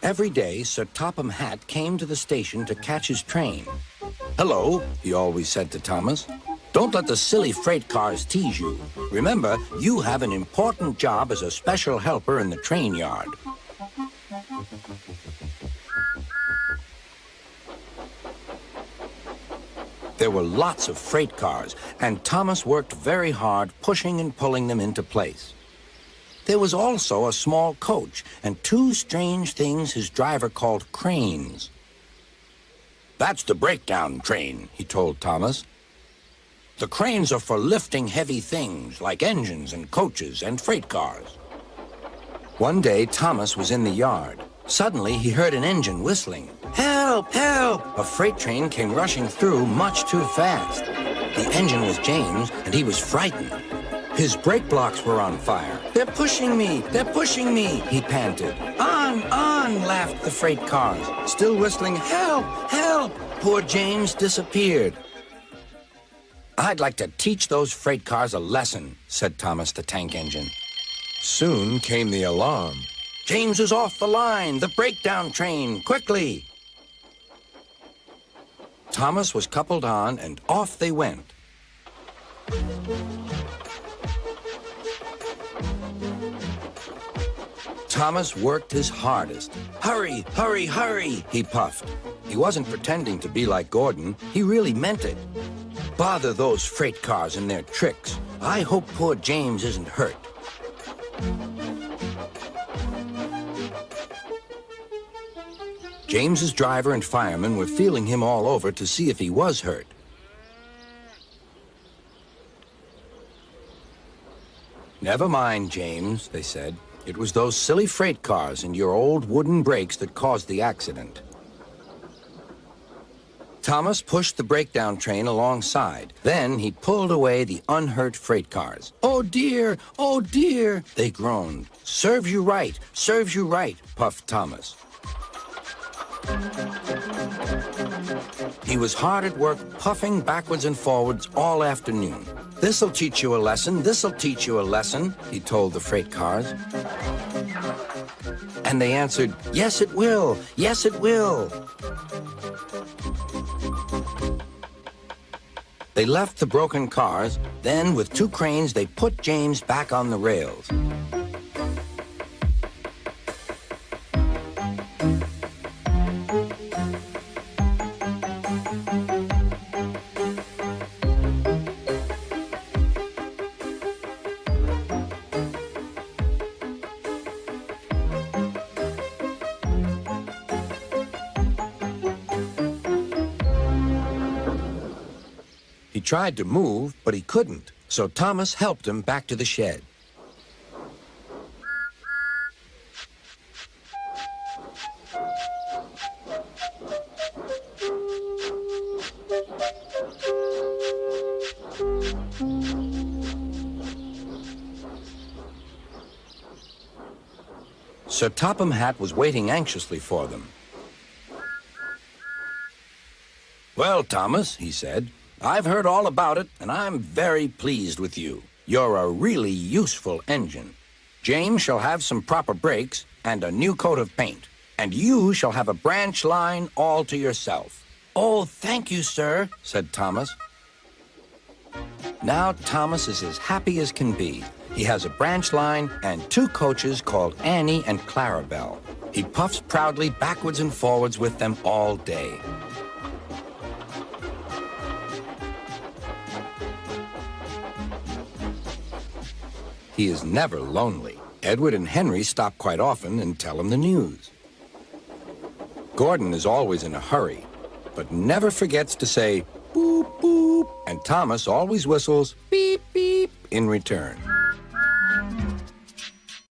Every day, Sir Topham Hatt came to the station to catch his train. "Hello," he always said to Thomas. "Don't let the silly freight cars tease you. Remember, you have an important job as a special helper in the train yard." There were lots of freight cars, and Thomas worked very hard pushing and pulling them into place. There was also a small coach and two strange things his driver called cranes. "That's the breakdown train," he told Thomas. "The cranes are for lifting heavy things like engines and coaches and freight cars." One day, Thomas was in the yard. Suddenly, he heard an engine whistling. "Help! Help!" A freight train came rushing through much too fast. The engine was James, and he was frightened. His brake blocks were on fire. "They're pushing me! They're pushing me!" he panted. "On! On!" laughed the freight cars, still whistling, "Help! Help!" Poor James disappeared. "I'd like to teach those freight cars a lesson," said Thomas the tank engine. Soon came the alarm. "James is off the line! The breakdown train! Quickly!" Thomas was coupled on, and off they went. Thomas worked his hardest. "Hurry, hurry, hurry," he puffed. He wasn't pretending to be like Gordon. He really meant it. "Bother those freight cars and their tricks. I hope poor James isn't hurt." James's driver and firemen were feeling him all over to see if he was hurt. "Never mind, James," they said. "It was those silly freight cars and your old wooden brakes that caused the accident." Thomas pushed the breakdown train alongside. Then he pulled away the unhurt freight cars. "Oh, dear! Oh, dear!" they groaned. "Serves you right! Serves you right!" puffed Thomas. He was hard at work, puffing backwards and forwards all afternoon. "This'll teach you a lesson, this'll teach you a lesson," he told the freight cars. And they answered, "Yes, it will, yes, it will." They left the broken cars, then with two cranes they put James back on the rails. He tried to move, but he couldn't, so Thomas helped him back to the shed. Sir Topham Hatt was waiting anxiously for them. "Well, Thomas," he said, "I've heard all about it, and I'm very pleased with you. You're a really useful engine. James shall have some proper brakes and a new coat of paint, and you shall have a branch line all to yourself." "Oh, thank you, sir," said Thomas. Now Thomas is as happy as can be. He has a branch line and two coaches called Annie and Clarabel. He puffs proudly backwards and forwards with them all day. He is never lonely. Edward and Henry stop quite often and tell him the news. Gordon is always in a hurry, but never forgets to say, "Boop, boop," and Thomas always whistles, "Beep, beep," in return.